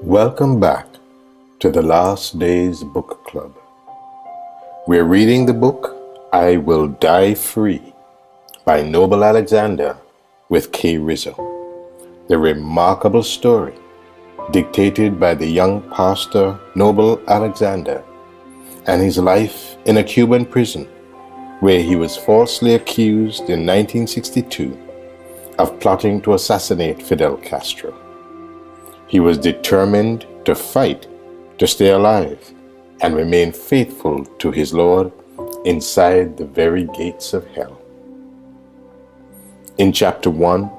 Welcome back to the Last Days Book Club. We're reading the book I Will Die Free by Noble Alexander with Kay Rizzo. The remarkable story dictated by the young pastor Noble Alexander and his life in a Cuban prison where he was falsely accused in 1962 of plotting to assassinate Fidel Castro. He was determined to fight to stay alive and remain faithful to his Lord inside the very gates of hell. In chapter 1,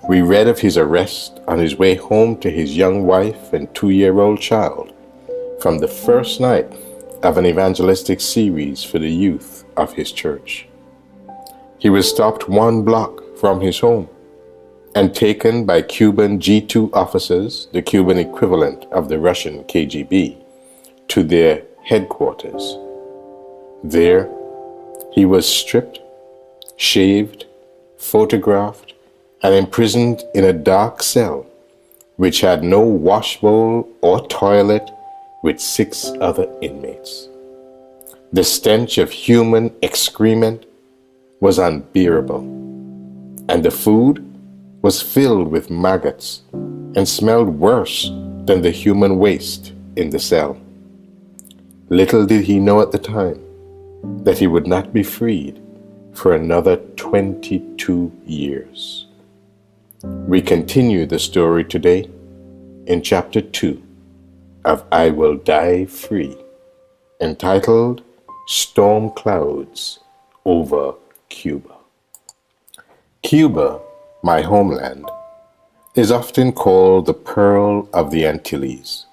we read of his arrest on his way home to his young wife and 2-year-old child from the first night of an evangelistic series for the youth of his church. He was stopped 1 block from his home and taken by Cuban G2 officers, the Cuban equivalent of the Russian KGB, to their headquarters. There, he was stripped, shaved, photographed, and imprisoned in a dark cell which had no washbowl or toilet with 6 other inmates. The stench of human excrement was unbearable, and the food was filled with maggots and smelled worse than the human waste in the cell. Little did he know at the time that he would not be freed for another 22 years. We continue the story today in chapter 2 of I Will Die Free, entitled Storm Clouds over Cuba. Cuba, my homeland, is often called the Pearl of the Antilles.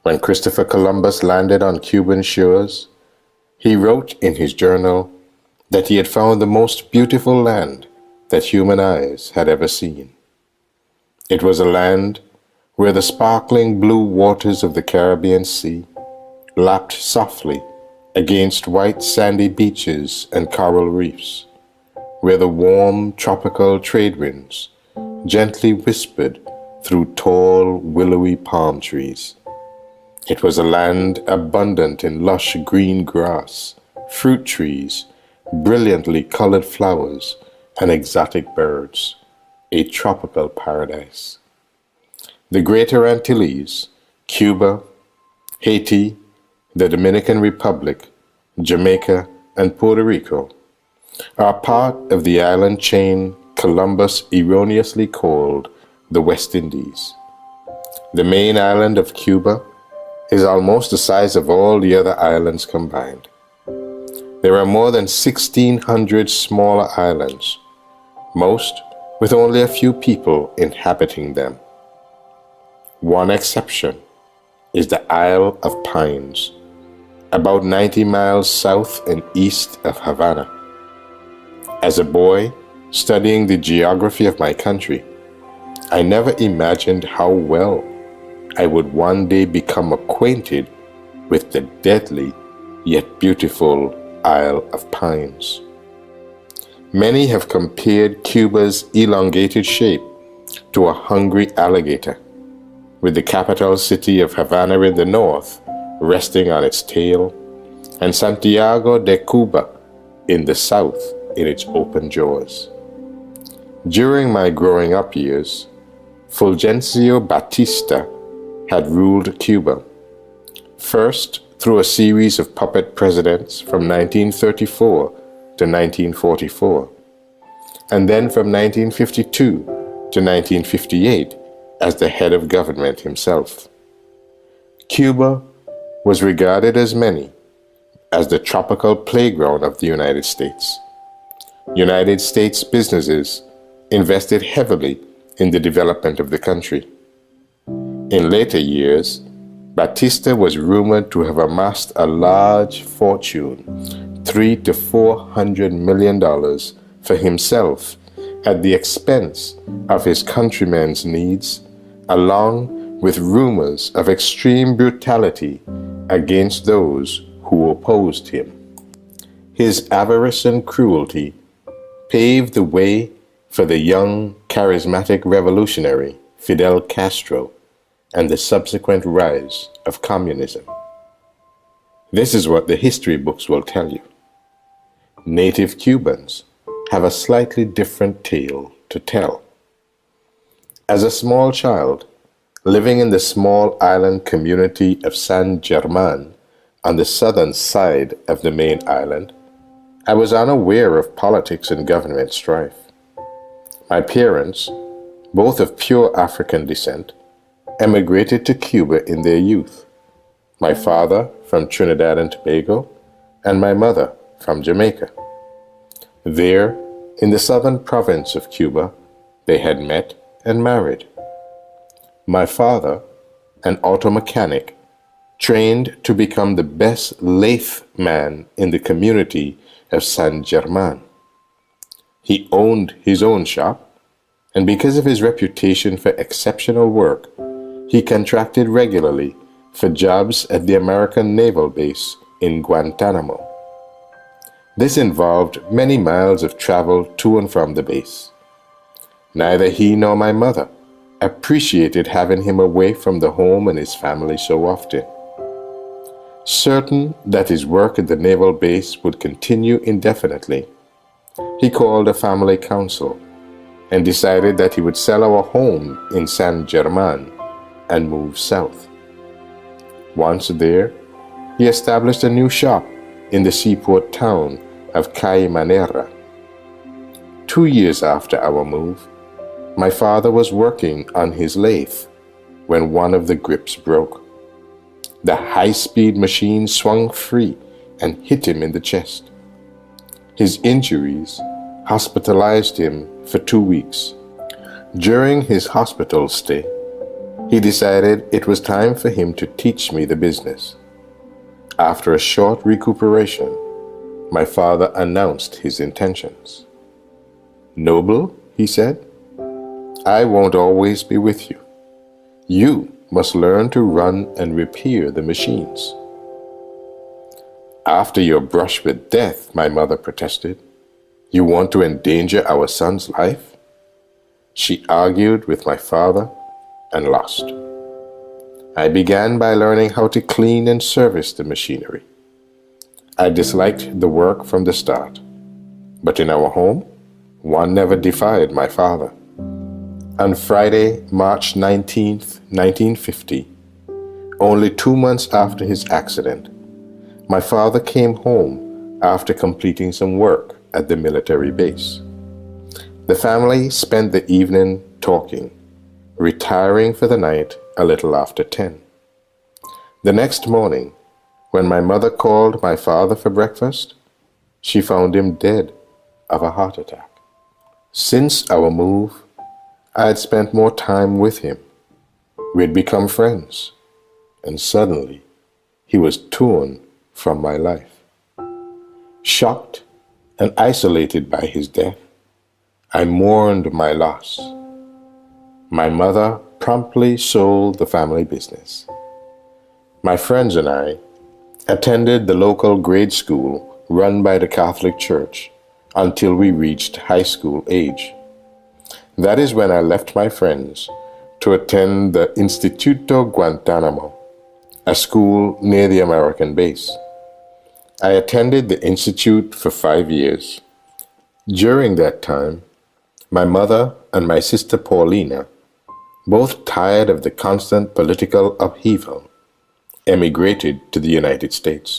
When Christopher Columbus landed on Cuban shores, he wrote in his journal that he had found the most beautiful land that human eyes had ever seen. It was a land where the sparkling blue waters of the Caribbean Sea lapped softly against white sandy beaches and coral reefs, where the warm tropical trade winds gently whispered through tall willowy palm trees. It was a land abundant in lush green grass, fruit trees, brilliantly colored flowers, and exotic birds, a tropical paradise. The Greater Antilles, Cuba, Haiti, the Dominican Republic, Jamaica, and Puerto Rico are part of the island chain Columbus erroneously called the West Indies. The main island of Cuba is almost the size of all the other islands combined. There are more than 1,600 smaller islands, most with only a few people inhabiting them. One exception is the Isle of Pines, about 90 miles south and east of Havana. As a boy, studying the geography of my country, I never imagined how well I would one day become acquainted with the deadly yet beautiful Isle of Pines. Many have compared Cuba's elongated shape to a hungry alligator, with the capital city of Havana in the north resting on its tail, and Santiago de Cuba in the south in its open jaws. During my growing up years, Fulgencio Batista had ruled Cuba, first through a series of puppet presidents from 1934 to 1944, and then from 1952 to 1958 as the head of government himself. Cuba was regarded as many as the tropical playground of the United States. United States businesses invested heavily in the development of the country. In later years, Batista was rumored to have amassed a large fortune, $300 to $400 million, for himself at the expense of his countrymen's needs, along with rumors of extreme brutality against those who opposed him. His avarice and cruelty paved the way for the young, charismatic revolutionary Fidel Castro and the subsequent rise of communism. This is what the history books will tell you. Native Cubans have a slightly different tale to tell. As a small child, living in the small island community of San German on the southern side of the main island, I was unaware of politics and government strife. My parents, both of pure African descent, emigrated to Cuba in their youth. My father from Trinidad and Tobago, and my mother from Jamaica. There, in the southern province of Cuba, they had met and married. My father, an auto mechanic, trained to become the best lathe man in the community of San German. He owned his own shop, and because of his reputation for exceptional work, he contracted regularly for jobs at the American Naval Base in Guantanamo. This involved many miles of travel to and from the base. Neither he nor my mother appreciated having him away from the home and his family so often. Certain that his work at the naval base would continue indefinitely, he called a family council and decided that he would sell our home in San German and move south. Once there, he established a new shop in the seaport town of Caimanera. 2 years after our move, my father was working on his lathe when one of the grips broke. The high-speed machine swung free and hit him in the chest. His injuries hospitalized him for 2 weeks. During his hospital stay, he decided it was time for him to teach me the business. After a short recuperation, my father announced his intentions. "Noble," he said, "I won't always be with you. You must learn to run and repair the machines." "After your brush with death," my mother protested, "you want to endanger our son's life?" She argued with my father and lost. I began by learning how to clean and service the machinery. I disliked the work from the start, but in our home, one never defied my father. On Friday, March 19th, 1950, only 2 months after his accident, my father came home after completing some work at the military base. The family spent the evening talking, retiring for the night a little after 10. The next morning, when my mother called my father for breakfast, she found him dead of a heart attack. Since our move, I had spent more time with him. We had become friends, and suddenly he was torn from my life. Shocked and isolated by his death, I mourned my loss. My mother promptly sold the family business. My friends and I attended the local grade school run by the Catholic Church until we reached high school age. That is when I left my friends to attend the Instituto Guantanamo, a school near the American base. I attended the institute for 5 years. During that time, my mother and my sister Paulina, both tired of the constant political upheaval, emigrated to the United States.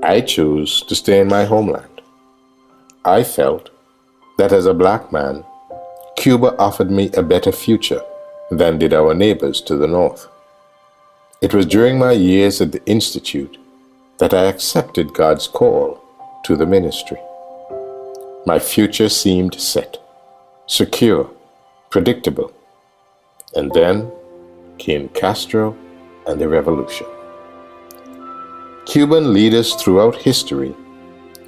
I chose to stay in my homeland. I felt that as a black man, Cuba offered me a better future than did our neighbors to the north. It was during my years at the Institute that I accepted God's call to the ministry. My future seemed set, secure, predictable. And then came Castro and the revolution. Cuban leaders throughout history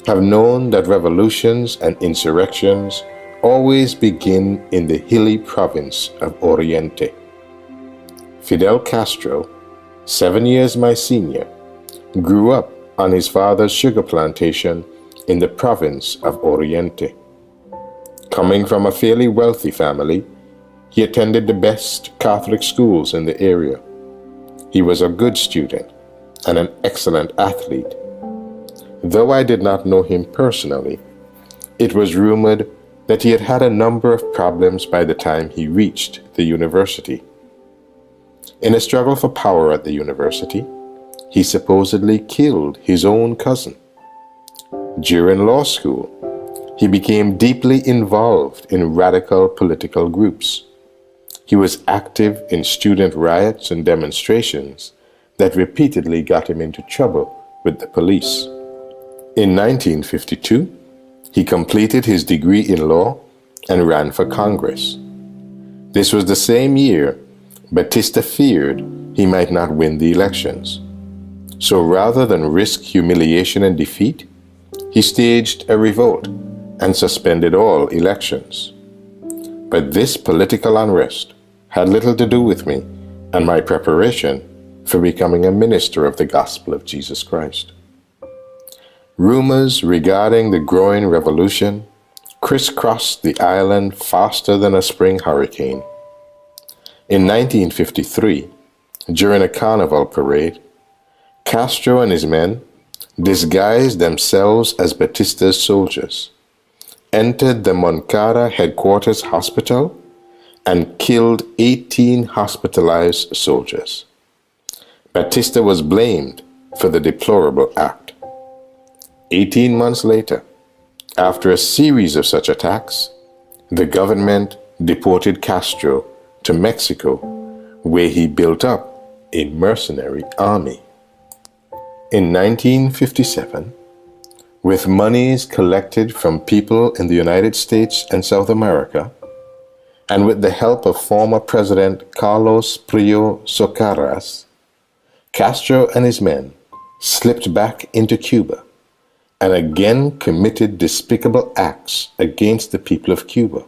have known that revolutions and insurrections always begin in the hilly province of Oriente. Fidel Castro, 7 years my senior, grew up on his father's sugar plantation in the province of Oriente. Coming from a fairly wealthy family, He attended the best Catholic schools in the area. He was a good student and an excellent athlete. Though I did not know him personally, it was rumored that he had had a number of problems by the time he reached the university. In a struggle for power at the university, he supposedly killed his own cousin. During law school, he became deeply involved in radical political groups. He was active in student riots and demonstrations that repeatedly got him into trouble with the police. In 1952, he completed his degree in law and ran for Congress. This was the same year Batista feared he might not win the elections. So rather than risk humiliation and defeat, he staged a revolt and suspended all elections. But this political unrest had little to do with me and my preparation for becoming a minister of the gospel of Jesus Christ. Rumors regarding the growing revolution crisscrossed the island faster than a spring hurricane. In 1953, during a carnival parade, Castro and his men, disguised themselves as Batista's soldiers, entered the Moncada headquarters hospital and killed 18 hospitalized soldiers. Batista was blamed for the deplorable act. 18 months later, after a series of such attacks, the government deported Castro to Mexico, where he built up a mercenary army. In 1957, with monies collected from people in the United States and South America, and with the help of former President Carlos Prio Socarrás, Castro and his men slipped back into Cuba and again committed despicable acts against the people of Cuba,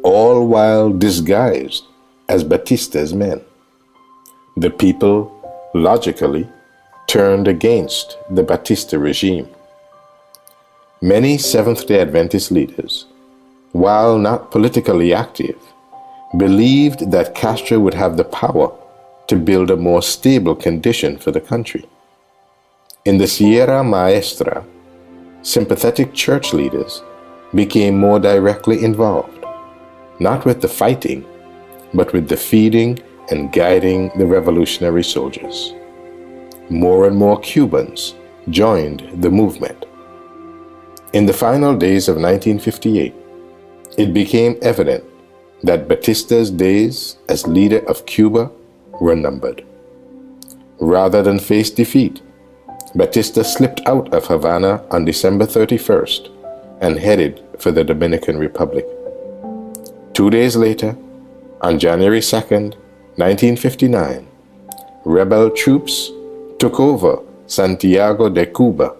all while disguised as Batista's men. The people, logically, turned against the Batista regime. Many Seventh-day Adventist leaders, while not politically active, believed that Castro would have the power to build a more stable condition for the country. In the Sierra Maestra, sympathetic church leaders became more directly involved, not with the fighting, but with the feeding and guiding the revolutionary soldiers. More and more Cubans joined the movement. In the final days of 1958, it became evident that Batista's days as leader of Cuba were numbered. Rather than face defeat, Batista slipped out of Havana on December 31st and headed for the Dominican Republic. 2 days later, on January 2nd, 1959, rebel troops took over Santiago de Cuba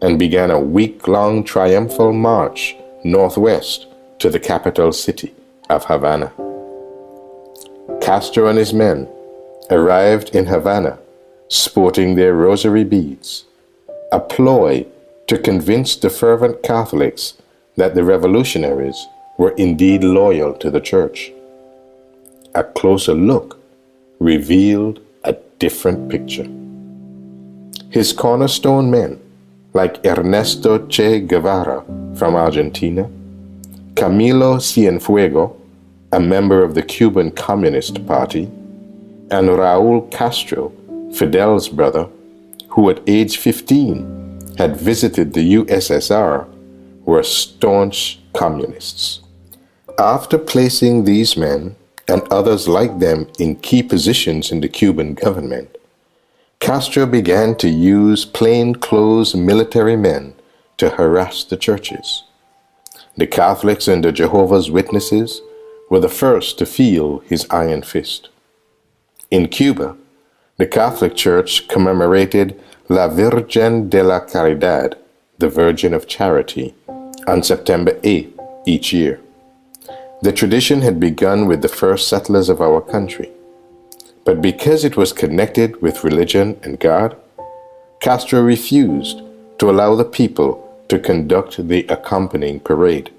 and began a week-long triumphal march northwest to the capital city of Havana. Castro and his men arrived in Havana sporting their rosary beads, a ploy to convince the fervent Catholics that the revolutionaries were indeed loyal to the church. A closer look revealed a different picture. His cornerstone men, like Ernesto Che Guevara from Argentina, Camilo Cienfuegos, a member of the Cuban Communist Party, and Raúl Castro, Fidel's brother, who at age 15 had visited the USSR, were staunch communists. After placing these men and others like them in key positions in the Cuban government, Castro began to use plainclothes military men to harass the churches. The Catholics and the Jehovah's Witnesses were the first to feel his iron fist. In Cuba, the Catholic Church commemorated La Virgen de la Caridad, the Virgin of Charity, on September 8th each year. The tradition had begun with the first settlers of our country, but because it was connected with religion and God, Castro refused to allow the people to conduct the accompanying parade.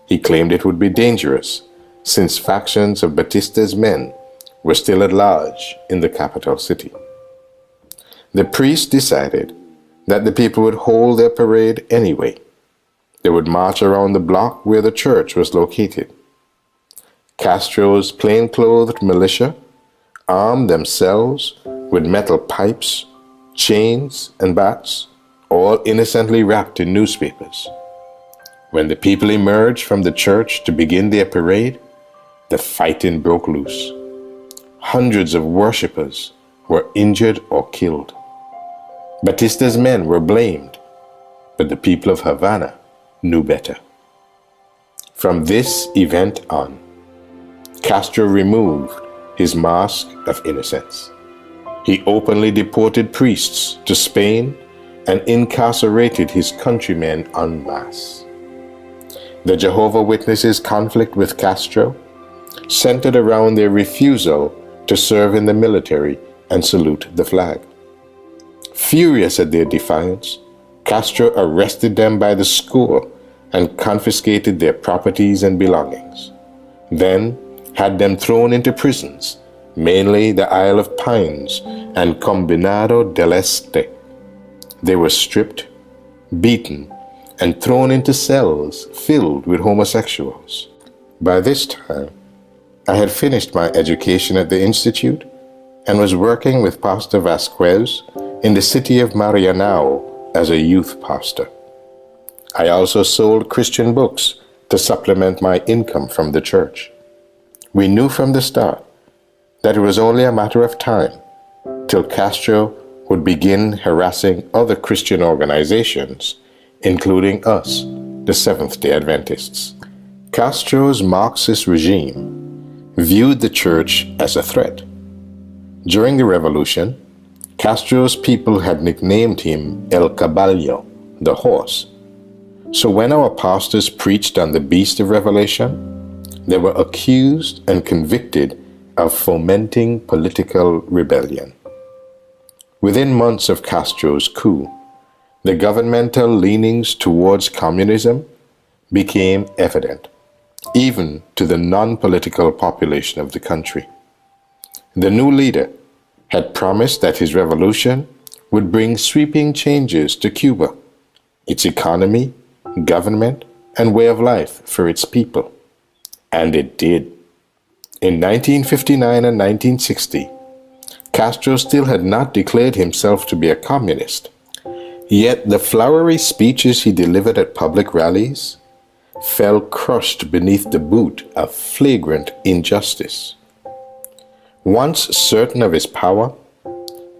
He claimed it would be dangerous since factions of Batista's men were still at large in the capital city. The priests decided that the people would hold their parade anyway. They would march around the block where the church was located. Castro's plain-clothed militia armed themselves with metal pipes, chains, and bats, all innocently wrapped in newspapers. When the people emerged from the church to begin their parade, the fighting broke loose. Hundreds of worshippers were injured or killed. Batista's men were blamed, but the people of Havana knew better. From this event on, Castro removed his mask of innocence. He openly deported priests to Spain and incarcerated his countrymen en masse. The Jehovah's Witnesses' conflict with Castro centered around their refusal to serve in the military and salute the flag. Furious at their defiance, Castro arrested them by the score and confiscated their properties and belongings. Then had them thrown into prisons, mainly the Isle of Pines and Combinado del Este. They were stripped, beaten, and thrown into cells filled with homosexuals. By this time, I had finished my education at the Institute and was working with Pastor Vasquez in the city of Marianao as a youth pastor. I also sold Christian books to supplement my income from the church. We knew from the start that it was only a matter of time till Castro would begin harassing other Christian organizations, including us, the Seventh-day Adventists. Castro's Marxist regime viewed the church as a threat. During the revolution, Castro's people had nicknamed him El Caballo, the horse. So when our pastors preached on the beast of revelation, they were accused and convicted of fomenting political rebellion. Within months of Castro's coup, the governmental leanings towards communism became evident, even to the non-political population of the country. The new leader had promised that his revolution would bring sweeping changes to Cuba, its economy, government, and way of life for its people. And it did. In 1959 and 1960, Castro still had not declared himself to be a communist. Yet the flowery speeches he delivered at public rallies fell crushed beneath the boot of flagrant injustice. Once certain of his power,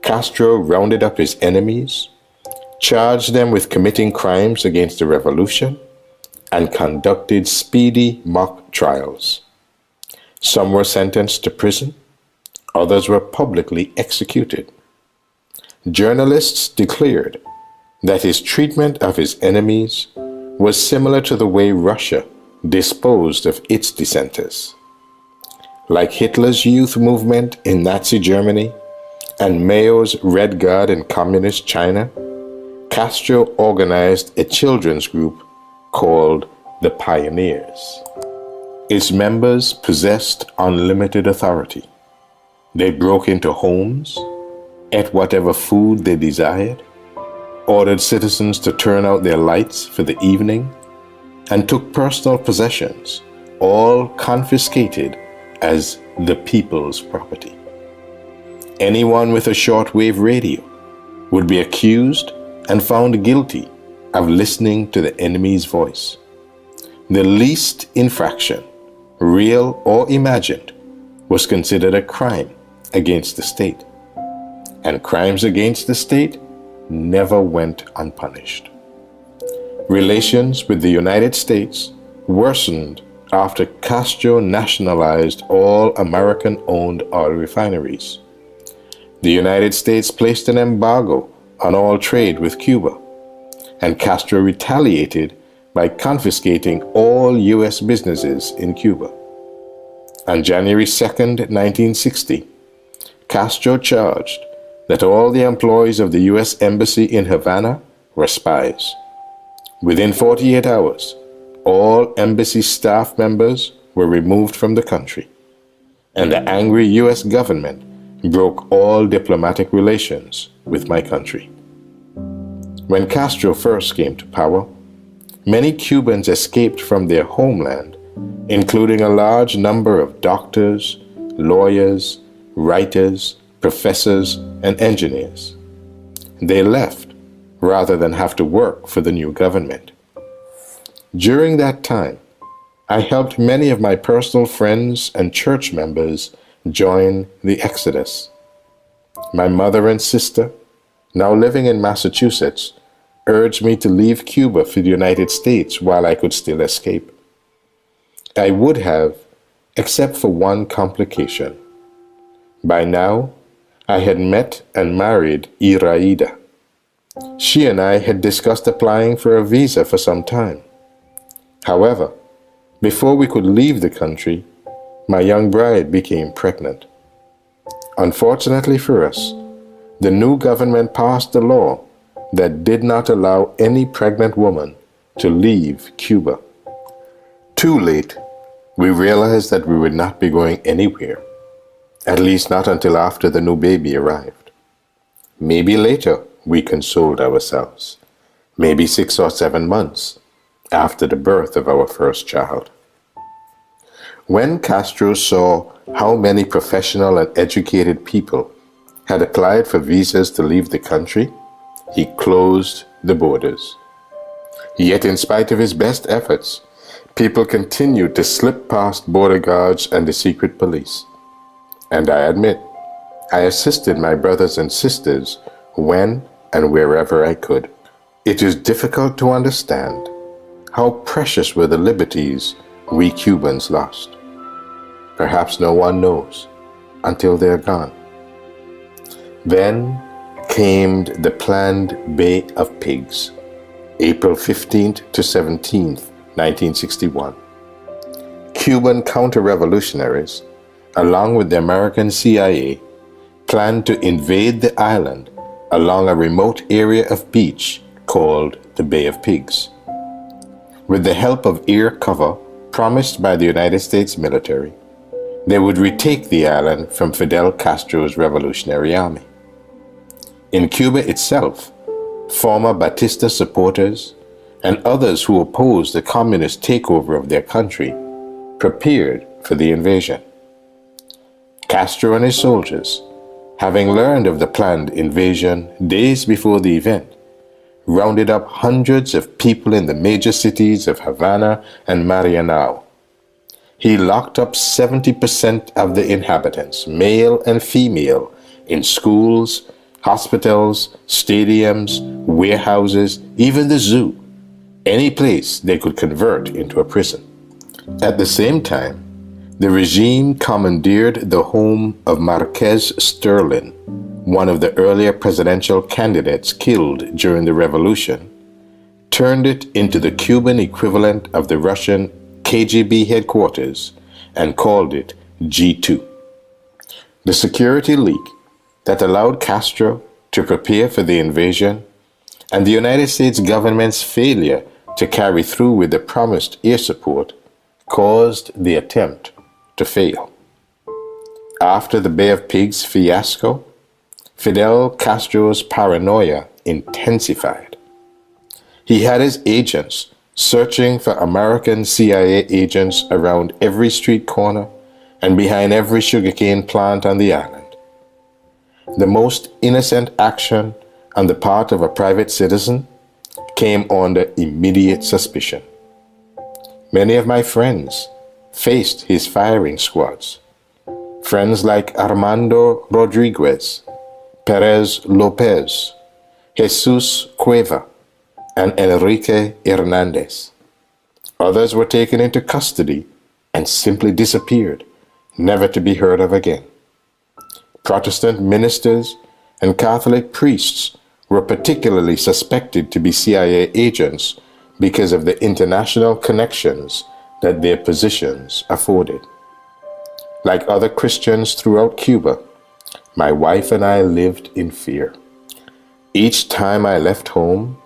Castro rounded up his enemies, charged them with committing crimes against the revolution, and conducted speedy mock trials. Some were sentenced to prison, others were publicly executed. Journalists declared that his treatment of his enemies was similar to the way Russia disposed of its dissenters. Like Hitler's youth movement in Nazi Germany and Mao's Red Guard in Communist China, Castro organized a children's group called the Pioneers. Its members possessed unlimited authority. They broke into homes, ate whatever food they desired, ordered citizens to turn out their lights for the evening, and took personal possessions, all confiscated as the people's property. Anyone with a shortwave radio would be accused and found guilty of listening to the enemy's voice. The least infraction, real or imagined, was considered a crime against the state. And crimes against the state never went unpunished. Relations with the United States worsened after Castro nationalized all American-owned oil refineries. The United States placed an embargo on all trade with Cuba, and Castro retaliated by confiscating all U.S. businesses in Cuba. On January 2nd, 1960, Castro charged that all the employees of the U.S. Embassy in Havana were spies. Within 48 hours, all embassy staff members were removed from the country, and the angry U.S. government broke all diplomatic relations with my country. When Castro first came to power, many Cubans escaped from their homeland, including a large number of doctors, lawyers, writers, professors, and engineers. They left rather than have to work for the new government. During that time, I helped many of my personal friends and church members join the Exodus. My mother and sister, now living in Massachusetts, urged me to leave Cuba for the United States while I could still escape. I would have, except for one complication. By now, I had met and married Iraida. She and I had discussed applying for a visa for some time. However, before we could leave the country, my young bride became pregnant. Unfortunately for us, the new government passed a law that did not allow any pregnant woman to leave Cuba. Too late, we realized that we would not be going anywhere, at least not until after the new baby arrived. Maybe later, we consoled ourselves, maybe 6 or 7 months after the birth of our first child. When Castro saw how many professional and educated people had applied for visas to leave the country, he closed the borders. Yet in spite of his best efforts, people continued to slip past border guards and the secret police. And I admit, I assisted my brothers and sisters when and wherever I could. It is difficult to understand how precious were the liberties we Cubans lost. Perhaps no one knows until they're gone. Then came the planned Bay of Pigs, April 15th to 17th, 1961. Cuban counter-revolutionaries, along with the American CIA, planned to invade the island along a remote area of beach called the Bay of Pigs. With the help of air cover promised by the United States military, they would retake the island from Fidel Castro's Revolutionary Army. In Cuba itself, former Batista supporters and others who opposed the communist takeover of their country prepared for the invasion. Castro and his soldiers, having learned of the planned invasion days before the event, rounded up hundreds of people in the major cities of Havana and Marianao. He locked up 70% of the inhabitants, male and female, in schools, hospitals, stadiums, warehouses, even the zoo, any place they could convert into a prison. At the same time, the regime commandeered the home of Marquez Sterling, one of the earlier presidential candidates killed during the revolution, turned it into the Cuban equivalent of the Russian KGB headquarters, and called it G2. The security leak that allowed Castro to prepare for the invasion and the United States government's failure to carry through with the promised air support caused the attempt to fail. After the Bay of Pigs fiasco, Fidel Castro's paranoia intensified. He had his agents searching for American CIA agents around every street corner and behind every sugarcane plant on the island. The most innocent action on the part of a private citizen came under immediate suspicion. Many of my friends faced his firing squads. Friends like Armando Rodriguez, Perez Lopez, Jesus Cueva, and Enrique Hernandez. Others were taken into custody and simply disappeared, never to be heard of again. Protestant ministers and Catholic priests were particularly suspected to be CIA agents because of the international connections that their positions afforded. Like other Christians throughout Cuba, my wife and I lived in fear. Each time I left home,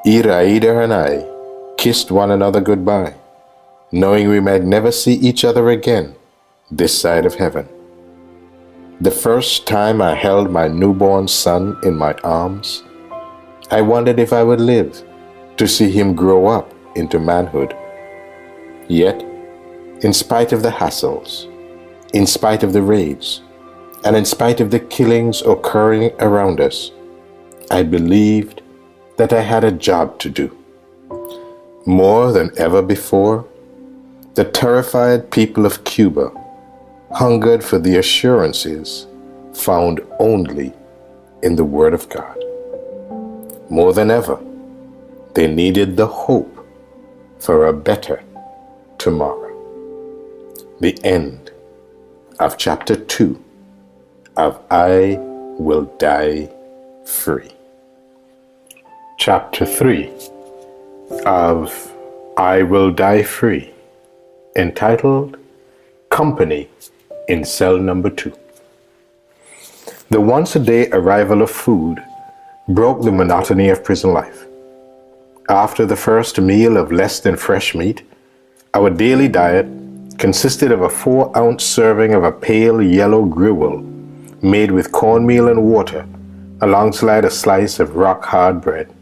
Iraida and I kissed one another goodbye, knowing we might never see each other again this side of heaven. The first time I held my newborn son in my arms, I wondered if I would live to see him grow up into manhood. Yet, in spite of the hassles, in spite of the raids, and in spite of the killings occurring around us, I believed that I had a job to do. More than ever before, the terrified people of Cuba hungered for the assurances found only in the Word of God. More than ever, they needed the hope for a better tomorrow. The end of chapter 2 of I Will Die Free. Chapter 3 of I Will Die Free, entitled Company in Cell Number 2. The once-a-day arrival of food broke the monotony of prison life. After the first meal of less than fresh meat, our daily diet consisted of a 4-ounce serving of a pale yellow gruel made with cornmeal and water, alongside a slice of rock-hard bread.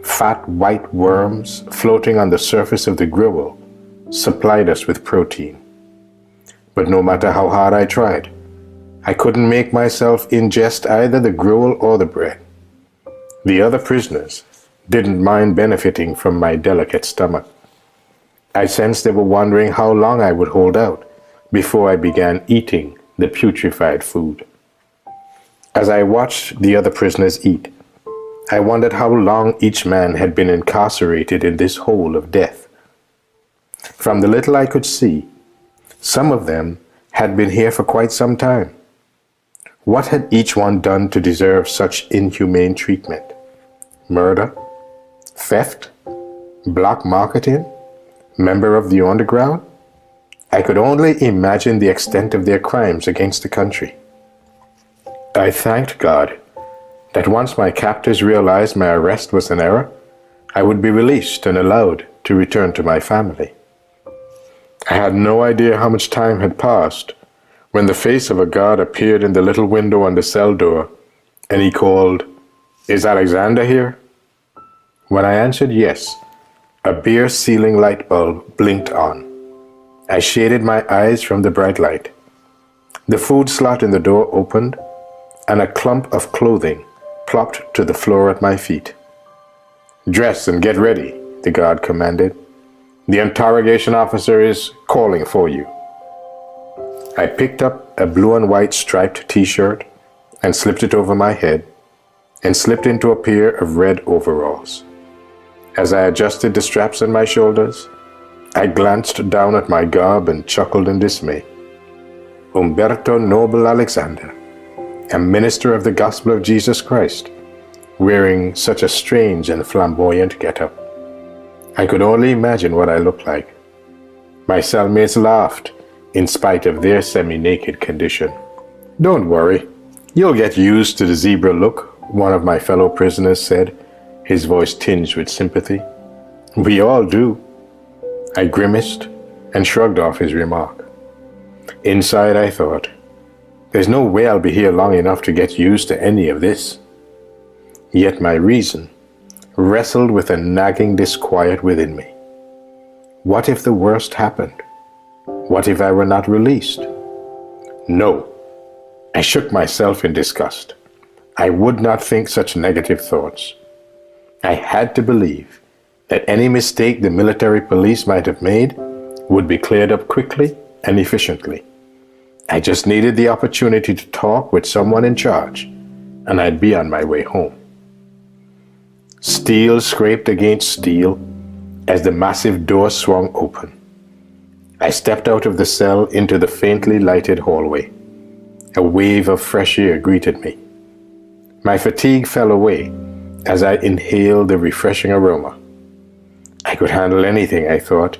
Fat white worms floating on the surface of the gruel supplied us with protein. But no matter how hard I tried, I couldn't make myself ingest either the gruel or the bread. The other prisoners didn't mind benefiting from my delicate stomach. I sensed they were wondering how long I would hold out before I began eating the putrefied food. As I watched the other prisoners eat, I wondered how long each man had been incarcerated in this hole of death. From the little I could see, some of them had been here for quite some time. What had each one done to deserve such inhumane treatment? Murder? Theft? Black marketing? Member of the underground? I could only imagine the extent of their crimes against the country. I thanked God that once my captors realized my arrest was an error, I would be released and allowed to return to my family. I had no idea how much time had passed when the face of a guard appeared in the little window on the cell door, and he called, "Is Alexander here?" When I answered yes, a bare ceiling light bulb blinked on. I shaded my eyes from the bright light. The food slot in the door opened, and a clump of clothing plopped to the floor at my feet. "Dress and get ready," the guard commanded. "The interrogation officer is calling for you." I picked up a blue and white striped t-shirt and slipped it over my head and slipped into a pair of red overalls. As I adjusted the straps on my shoulders, I glanced down at my garb and chuckled in dismay. Umberto Noble Alexander, a minister of the gospel of Jesus Christ, wearing such a strange and flamboyant getup. I could only imagine what I looked like. My cellmates laughed in spite of their semi-naked condition. "Don't worry, you'll get used to the zebra look," one of my fellow prisoners said, his voice tinged with sympathy. "We all do." I grimaced and shrugged off his remark. Inside I thought, there's no way I'll be here long enough to get used to any of this. Yet my reason wrestled with a nagging disquiet within me. What if the worst happened? What if I were not released? No. I shook myself in disgust. I would not think such negative thoughts. I had to believe that any mistake the military police might have made would be cleared up quickly and efficiently. I just needed the opportunity to talk with someone in charge, and I'd be on my way home. Steel scraped against steel as the massive door swung open. I stepped out of the cell into the faintly lighted hallway. A wave of fresh air greeted me. My fatigue fell away as I inhaled the refreshing aroma. I could handle anything, I thought,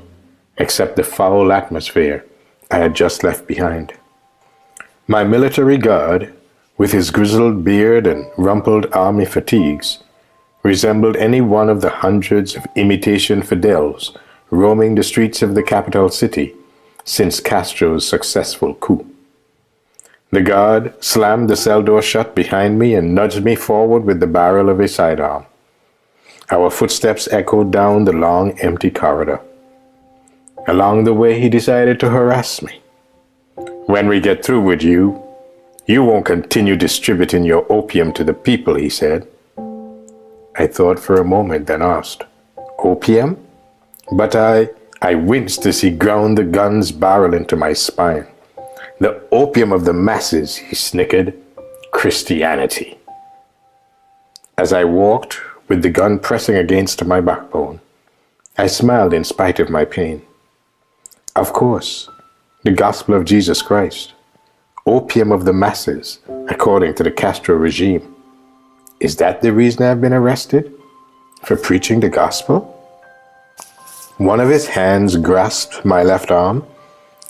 except the foul atmosphere I had just left behind. My military guard, with his grizzled beard and rumpled army fatigues, resembled any one of the hundreds of imitation Fidels roaming the streets of the capital city since Castro's successful coup. The guard slammed the cell door shut behind me and nudged me forward with the barrel of his sidearm. Our footsteps echoed down the long, empty corridor. Along the way, he decided to harass me. "When we get through with you, you won't continue distributing your opium to the people," he said. I thought for a moment, then asked, "Opium?" But I winced as he ground the gun's barrel into my spine. "The opium of the masses," he snickered. "Christianity." As I walked, with the gun pressing against my backbone, I smiled in spite of my pain. Of course, the gospel of Jesus Christ, opium of the masses, according to the Castro regime. Is that the reason I've been arrested? For preaching the gospel? One of his hands grasped my left arm,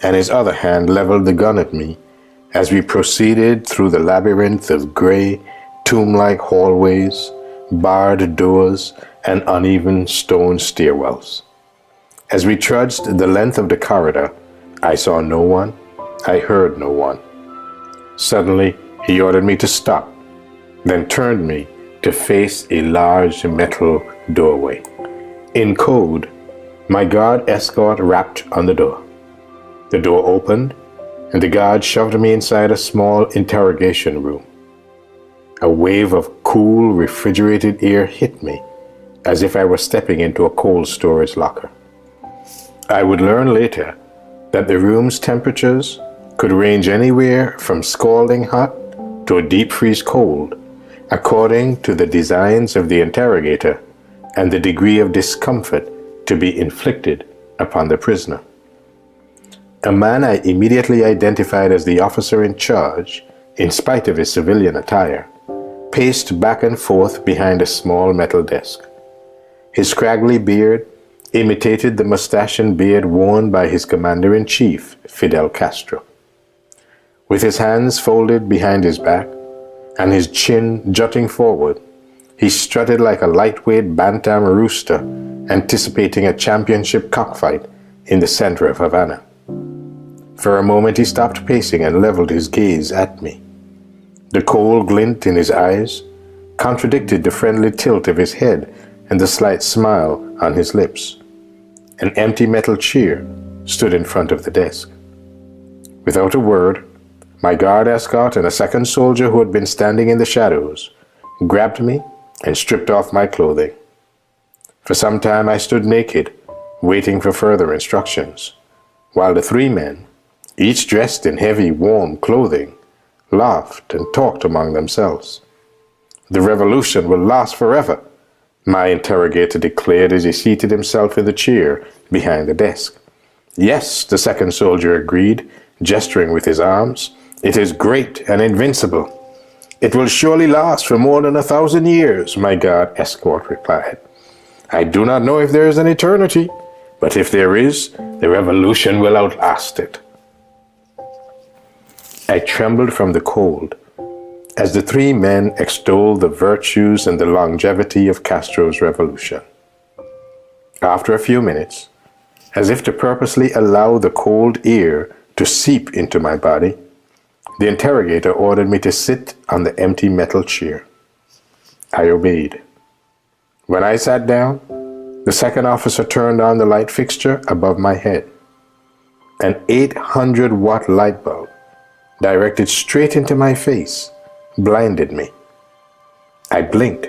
and his other hand leveled the gun at me as we proceeded through the labyrinth of gray, tomb-like hallways, barred doors, and uneven stone stairwells. As we trudged the length of the corridor, I saw no one, I heard no one. Suddenly, he ordered me to stop, then turned me to face a large metal doorway. In code, my guard escort rapped on the door. The door opened, and the guard shoved me inside a small interrogation room. A wave of cool, refrigerated air hit me, as if I were stepping into a cold storage locker. I would learn later that the room's temperatures could range anywhere from scalding hot to a deep freeze cold, according to the designs of the interrogator and the degree of discomfort to be inflicted upon the prisoner. A man I immediately identified as the officer in charge, in spite of his civilian attire, paced back and forth behind a small metal desk. His scraggly beard imitated the mustache and beard worn by his commander-in-chief, Fidel Castro. With his hands folded behind his back and his chin jutting forward, he strutted like a lightweight bantam rooster anticipating a championship cockfight in the center of Havana. For a moment he stopped pacing and leveled his gaze at me. The cold glint in his eyes contradicted the friendly tilt of his head and the slight smile on his lips. An empty metal chair stood in front of the desk. Without a word, my guard escort and a second soldier who had been standing in the shadows grabbed me and stripped off my clothing. For some time I stood naked, waiting for further instructions, while the three men, each dressed in heavy, warm clothing, laughed and talked among themselves. "The revolution will last forever," my interrogator declared as he seated himself in the chair behind the desk. "Yes," the second soldier agreed, gesturing with his arms. "It is great and invincible." "It will surely last for more than 1,000 years, my guard escort replied. "I do not know if there is an eternity, but if there is, the revolution will outlast it." I trembled from the cold as the three men extolled the virtues and the longevity of Castro's revolution. After a few minutes, as if to purposely allow the cold air to seep into my body, the interrogator ordered me to sit on the empty metal chair. I obeyed. When I sat down, the second officer turned on the light fixture above my head. An 800-watt light bulb, directed straight into my face, blinded me. I blinked,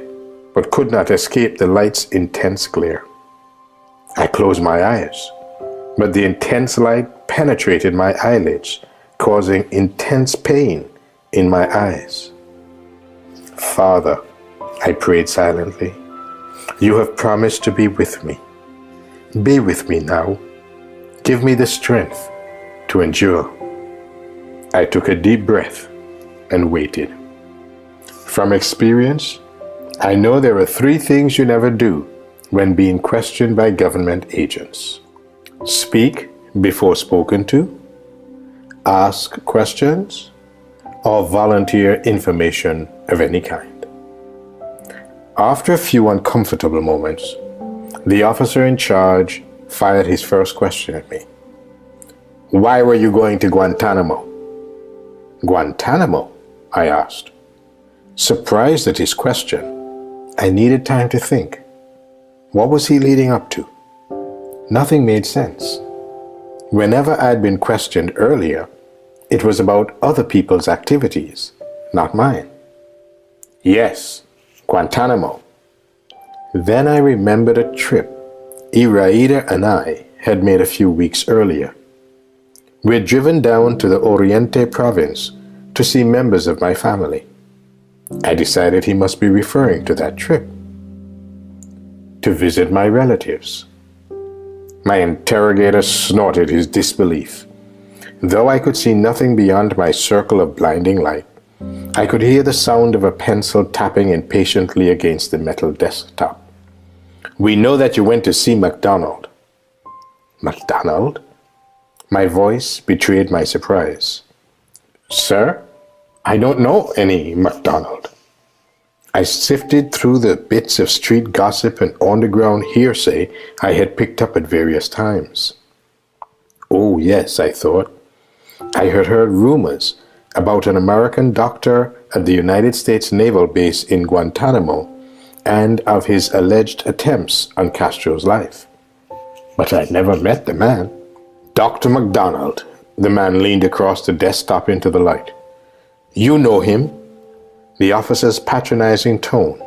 but could not escape the light's intense glare. I closed my eyes, but the intense light penetrated my eyelids, causing intense pain in my eyes. "Father," I prayed silently, "you have promised to be with me. Be with me now. Give me the strength to endure." I took a deep breath and waited. From experience, I know there are 3 things you never do when being questioned by government agents: speak before spoken to, ask questions, or volunteer information of any kind. After a few uncomfortable moments, the officer in charge fired his first question at me. Why were you going to Guantanamo? Guantanamo? I asked. Surprised at his question, I needed time to think. What was he leading up to? Nothing made sense. Whenever I'd been questioned earlier, it was about other people's activities, not mine. Yes, Guantanamo. Then I remembered a trip Iraida and I had made a few weeks earlier. We had driven down to the Oriente province to see members of my family. I decided he must be referring to that trip. To visit my relatives. My interrogator snorted his disbelief. Though I could see nothing beyond my circle of blinding light, I could hear the sound of a pencil tapping impatiently against the metal desktop. We know that you went to see MacDonald. MacDonald? My voice betrayed my surprise. Sir, I don't know any MacDonald. I sifted through the bits of street gossip and underground hearsay I had picked up at various times. Oh yes, I thought. I had heard rumors about an American doctor at the United States Naval Base in Guantanamo and of his alleged attempts on Castro's life. But I'd never met the man. Dr. MacDonald, the man leaned across the desktop into the light. You know him? The officer's patronizing tone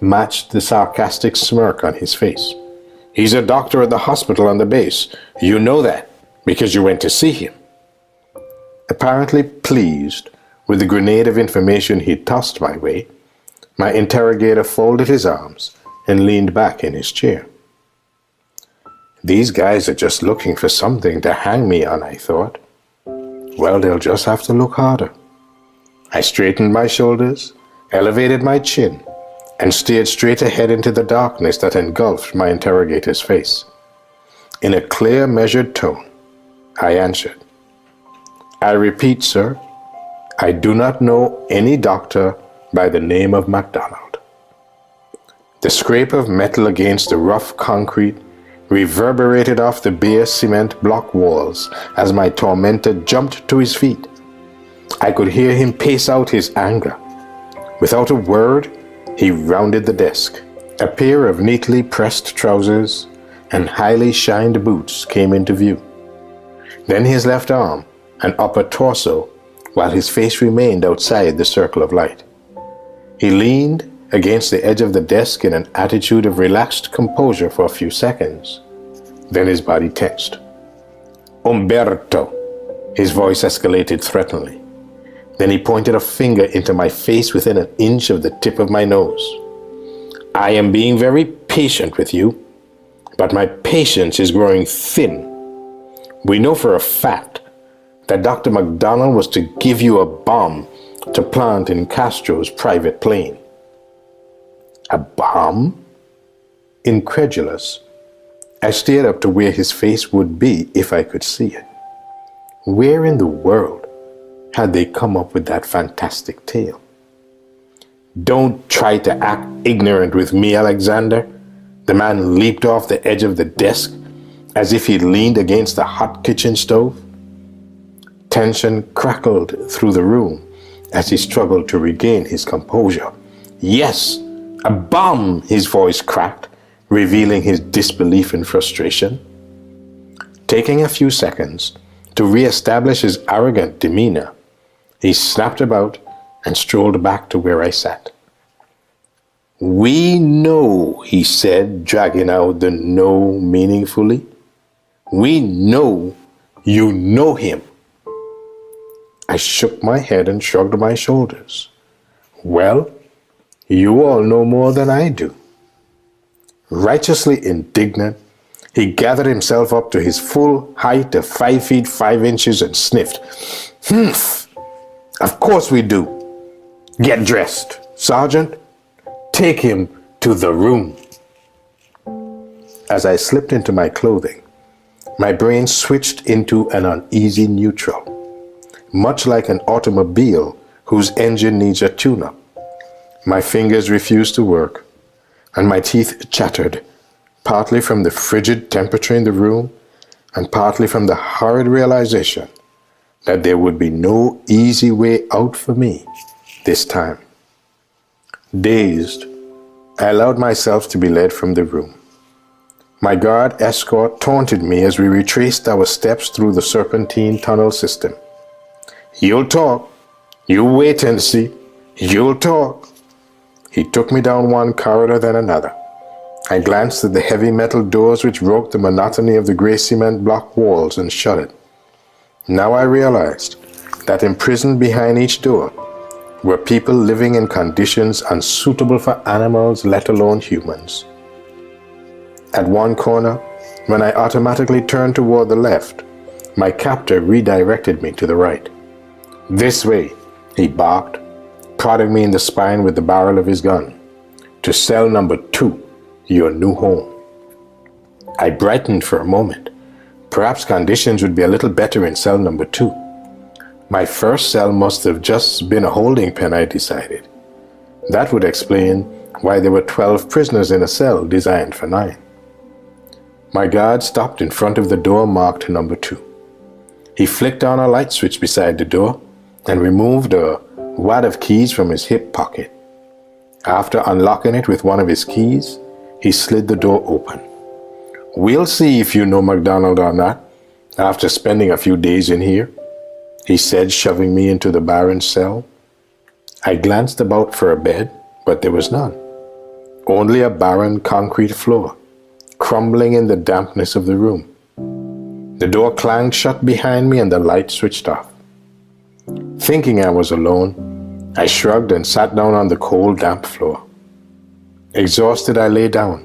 matched the sarcastic smirk on his face. He's a doctor at the hospital on the base. You know that because you went to see him. Apparently pleased with the grenade of information he tossed my way, my interrogator folded his arms and leaned back in his chair. These guys are just looking for something to hang me on, I thought. Well, they'll just have to look harder. I straightened my shoulders, elevated my chin, and stared straight ahead into the darkness that engulfed my interrogator's face. In a clear, measured tone, I answered, I repeat, sir, I do not know any doctor by the name of MacDonald. The scrape of metal against the rough concrete reverberated off the bare cement block walls as my tormentor jumped to his feet. I could hear him pace out his anger. Without a word, he rounded the desk. A pair of neatly pressed trousers and highly shined boots came into view. Then his left arm and upper torso, while his face remained outside the circle of light. He leaned against the edge of the desk in an attitude of relaxed composure for a few seconds. Then his body tensed. Umberto, his voice escalated threateningly. Then he pointed a finger into my face within an inch of the tip of my nose. I am being very patient with you, but my patience is growing thin. We know for a fact that Dr. MacDonald was to give you a bomb to plant in Castro's private plane. A bomb? Incredulous, I stared up to where his face would be if I could see it. Where in the world had they come up with that fantastic tale? Don't try to act ignorant with me, Alexander. The man leaped off the edge of the desk as if he leaned against the hot kitchen stove. Tension crackled through the room as he struggled to regain his composure. Yes, a bomb, his voice cracked, revealing his disbelief and frustration. Taking a few seconds to re-establish his arrogant demeanor, he snapped about and strolled back to where I sat. We know, he said, dragging out the no meaningfully. We know you know him. I shook my head and shrugged my shoulders. Well, you all know more than I do. Righteously indignant, he gathered himself up to his full height of 5 feet 5 inches and sniffed. Humph! Of course we do. Get dressed. Sergeant, take him to the room. As I slipped into my clothing, my brain switched into an uneasy neutral, much like an automobile whose engine needs a tune-up. My fingers refused to work, and my teeth chattered. partly from the frigid temperature in the room, and partly from the horrid realization that there would be no easy way out for me this time. Dazed, I allowed myself to be led from the room. My guard escort taunted me as we retraced our steps through the serpentine tunnel system. "You'll talk. You wait and see. You'll talk." He took me down one corridor then another. I glanced at the heavy metal doors which broke the monotony of the gray cement block walls and shuddered. Now I realized that imprisoned behind each door were people living in conditions unsuitable for animals, let alone humans. At one corner, when I automatically turned toward the left, my captor redirected me to the right. "This way," he barked, prodding me in the spine with the barrel of his gun. "To cell number 2, your new home." I brightened for a moment. Perhaps conditions would be a little better in cell number 2. My first cell must have just been a holding pen, I decided. That would explain why there were 12 prisoners in a cell designed for 9. My guard stopped in front of the door marked number 2. He flicked on a light switch beside the door and removed a wad of keys from his hip pocket. After unlocking it with one of his keys, he slid the door open. "We'll see if you know MacDonald or not, after spending a few days in here," he said, shoving me into the barren cell. I glanced about for a bed, but there was none. Only a barren concrete floor, crumbling in the dampness of the room. The door clanged shut behind me and the light switched off. Thinking I was alone, I shrugged and sat down on the cold, damp floor. Exhausted, I lay down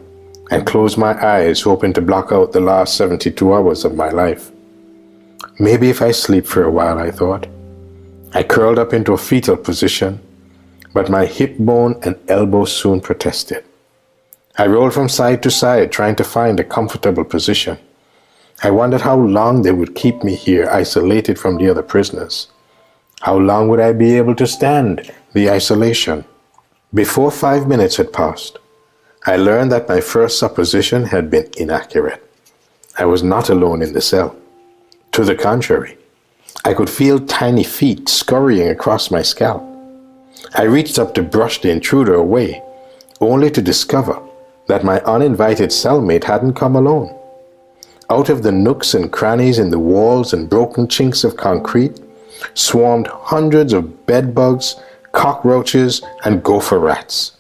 and closed my eyes, hoping to block out the last 72 hours of my life. Maybe if I sleep for a while, I thought. I curled up into a fetal position, but my hip bone and elbow soon protested. I rolled from side to side, trying to find a comfortable position. I wondered how long they would keep me here, isolated from the other prisoners. How long would I be able to stand the isolation? Before 5 minutes had passed, I learned that my first supposition had been inaccurate. I was not alone in the cell. To the contrary, I could feel tiny feet scurrying across my scalp. I reached up to brush the intruder away, only to discover that my uninvited cellmate hadn't come alone. Out of the nooks and crannies in the walls and broken chinks of concrete swarmed hundreds of bedbugs, cockroaches, and gopher rats.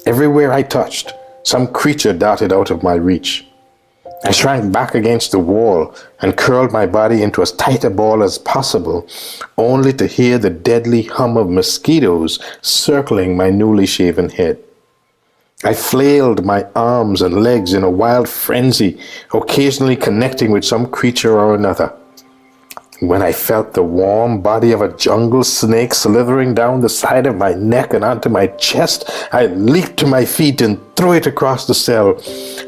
Everywhere I touched, some creature darted out of my reach. I shrank back against the wall and curled my body into as tight a ball as possible, only to hear the deadly hum of mosquitoes circling my newly shaven head. I flailed my arms and legs in a wild frenzy, occasionally connecting with some creature or another. When I felt the warm body of a jungle snake slithering down the side of my neck and onto my chest, I leaped to my feet and threw it across the cell.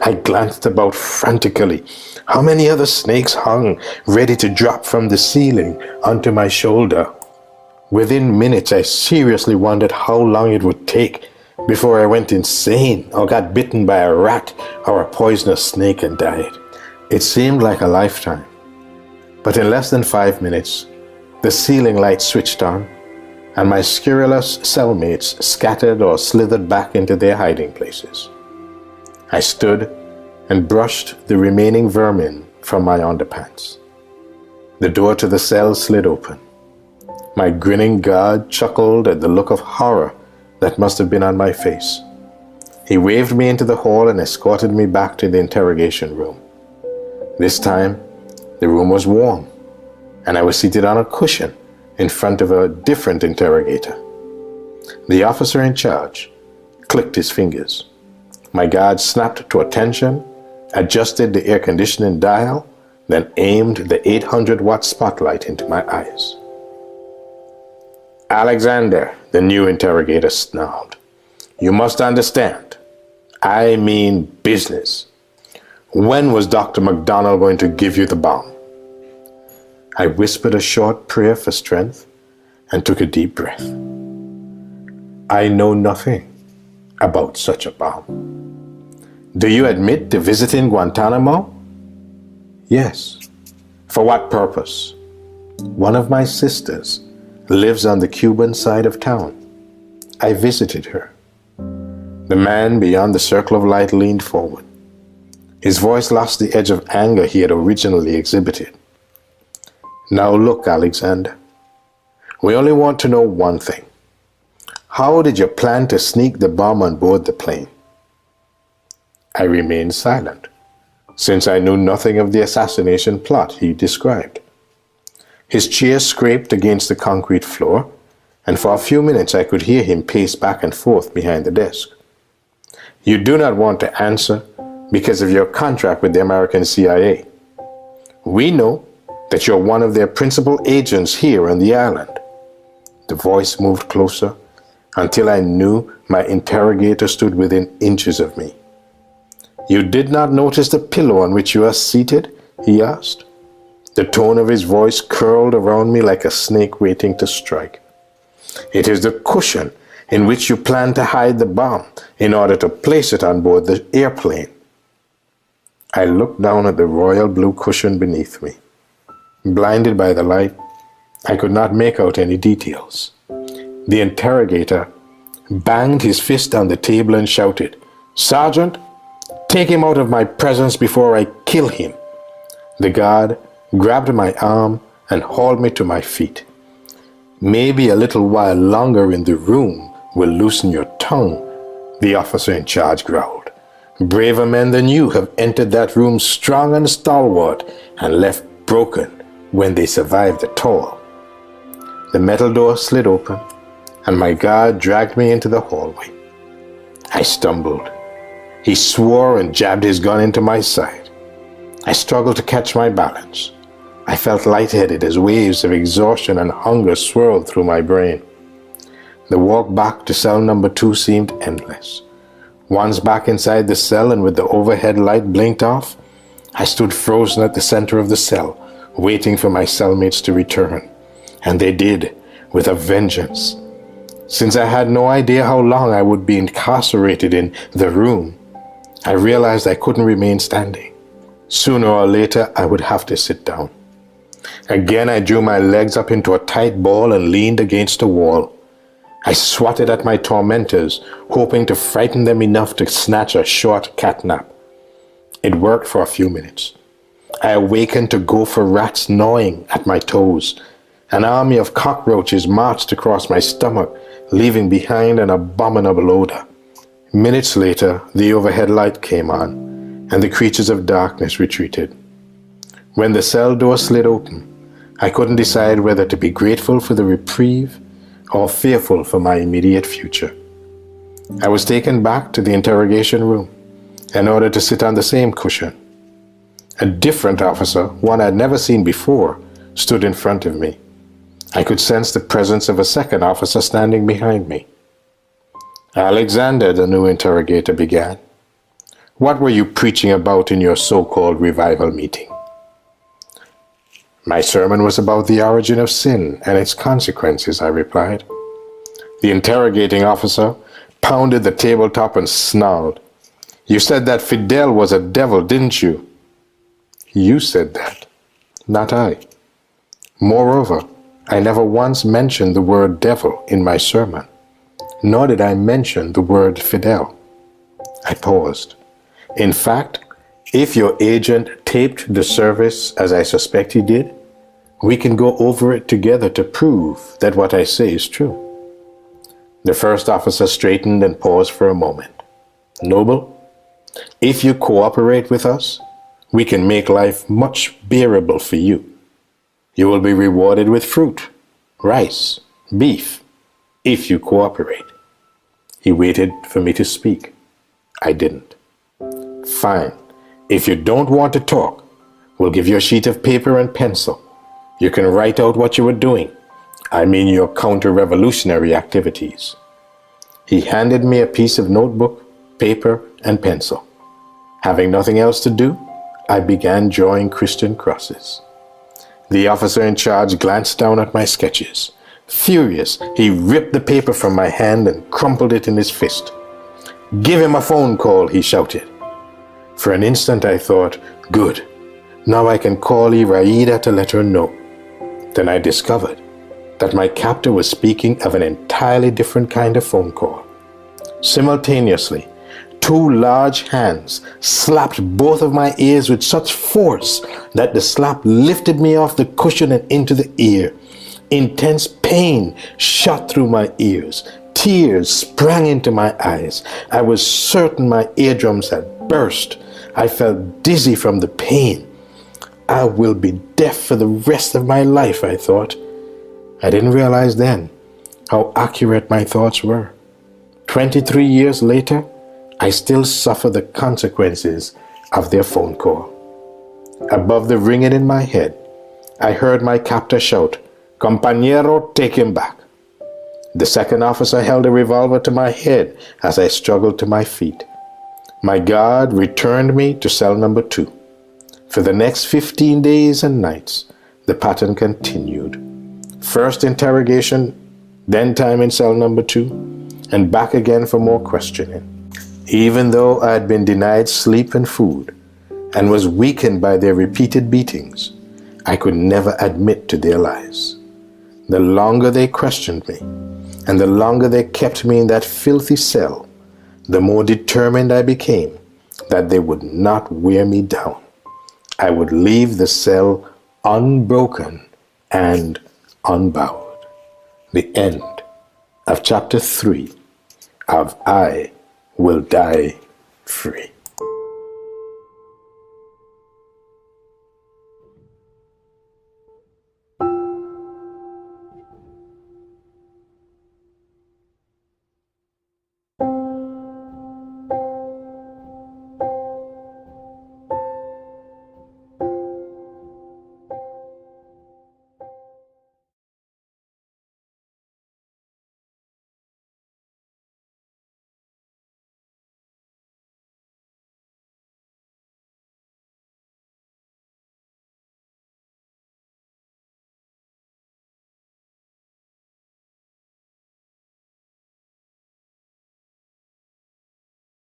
I glanced about frantically. How many other snakes hung, ready to drop from the ceiling onto my shoulder? Within minutes, I seriously wondered how long it would take before I went insane or got bitten by a rat or a poisonous snake and died. It seemed like a lifetime. But in less than 5 minutes, the ceiling light switched on, and my scurrilous cellmates scattered or slithered back into their hiding places. I stood and brushed the remaining vermin from my underpants. The door to the cell slid open. My grinning guard chuckled at the look of horror that must have been on my face. He waved me into the hall and escorted me back to the interrogation room. This time, the room was warm, and I was seated on a cushion in front of a different interrogator. The officer in charge clicked his fingers. My guard snapped to attention, adjusted the air conditioning dial, then aimed the 800-watt spotlight into my eyes. "Alexander," the new interrogator snarled, "you must understand. I mean business. When was Dr. MacDonald going to give you the bomb?" I whispered a short prayer for strength and took a deep breath. "I know nothing about such a bomb." Do you admit to visiting Guantanamo? Yes. For what purpose? One of my sisters lives on the Cuban side of town. I visited her. The man beyond the circle of light leaned forward. His voice lost the edge of anger he had originally exhibited. Now look, Alexander. We only want to know one thing. How did you plan to sneak the bomb on board the plane? I remained silent, since I knew nothing of the assassination plot he described. His chair scraped against the concrete floor, and for a few minutes I could hear him pace back and forth behind the desk. You do not want to answer because of your contract with the American CIA. We know that you're one of their principal agents here on the island. The voice moved closer until I knew my interrogator stood within inches of me. You did not notice the pillow on which you are seated? He asked. The tone of his voice curled around me like a snake waiting to strike. It is the cushion in which you plan to hide the bomb in order to place it on board the airplane. I looked down at the royal blue cushion beneath me. Blinded by the light, I could not make out any details. The interrogator banged his fist on the table and shouted, "Sergeant, take him out of my presence before I kill him." The guard grabbed my arm and hauled me to my feet. "Maybe a little while longer in the room will loosen your tongue," the officer in charge growled. "Braver men than you have entered that room strong and stalwart and left broken when they survived the toil." The metal door slid open, and my guard dragged me into the hallway. I stumbled. He swore and jabbed his gun into my side. I struggled to catch my balance. I felt lightheaded as waves of exhaustion and hunger swirled through my brain. The walk back to cell number 2 seemed endless. Once back inside the cell and with the overhead light blinked off, I stood frozen at the center of the cell, waiting for my cellmates to return. And they did, with a vengeance. Since I had no idea how long I would be incarcerated in the room, I realized I couldn't remain standing. Sooner or later, I would have to sit down. Again, I drew my legs up into a tight ball and leaned against a wall. I swatted at my tormentors, hoping to frighten them enough to snatch a short cat nap. It worked for a few minutes. I awakened to gopher rats gnawing at my toes. An army of cockroaches marched across my stomach, leaving behind an abominable odor. Minutes later, the overhead light came on, and the creatures of darkness retreated. When the cell door slid open, I couldn't decide whether to be grateful for the reprieve or fearful for my immediate future. I was taken back to the interrogation room in order to sit on the same cushion. A different officer, one I'd never seen before, stood in front of me. I could sense the presence of a second officer standing behind me. "Alexander," the new interrogator began, "what were you preaching about in your so-called revival meeting?" "My sermon was about the origin of sin and its consequences," I replied. The interrogating officer pounded the tabletop and snarled. "You said that Fidel was a devil, didn't you?" "You said that, not I. Moreover, I never once mentioned the word devil in my sermon, nor did I mention the word Fidel." I paused. "In fact, if your agent taped the service as I suspect he did, we can go over it together to prove that what I say is true." The first officer straightened and paused for a moment. "Noble, if you cooperate with us, we can make life much bearable for you. You will be rewarded with fruit, rice, beef, if you cooperate." He waited for me to speak. I didn't. "Fine. If you don't want to talk, we'll give you a sheet of paper and pencil. You can write out what you were doing. I mean your counter-revolutionary activities." He handed me a piece of notebook, paper, and pencil. Having nothing else to do, I began drawing Christian crosses. The officer in charge glanced down at my sketches. Furious, he ripped the paper from my hand and crumpled it in his fist. "Give him a phone call," he shouted. For an instant I thought, good, now I can call Iraida to let her know. Then I discovered that my captor was speaking of an entirely different kind of phone call. Simultaneously, two large hands slapped both of my ears with such force that the slap lifted me off the cushion and into the ear. Intense pain shot through my ears. Tears sprang into my eyes. I was certain my eardrums had burst. I felt dizzy from the pain. I will be deaf for the rest of my life, I thought. I didn't realize then how accurate my thoughts were. 23 years later, I still suffer the consequences of their phone call. Above the ringing in my head, I heard my captor shout, "Compañero, take him back." The second officer held a revolver to my head as I struggled to my feet. My guard returned me to cell number 2. For the next 15 days and nights, the pattern continued. First interrogation, then time in cell number 2, and back again for more questioning. Even though I had been denied sleep and food and was weakened by their repeated beatings, I could never admit to their lies. The longer they questioned me, and the longer they kept me in that filthy cell, the more determined I became that they would not wear me down. I would leave the cell unbroken and unbowed. The end of chapter 3 of I Will Die Free.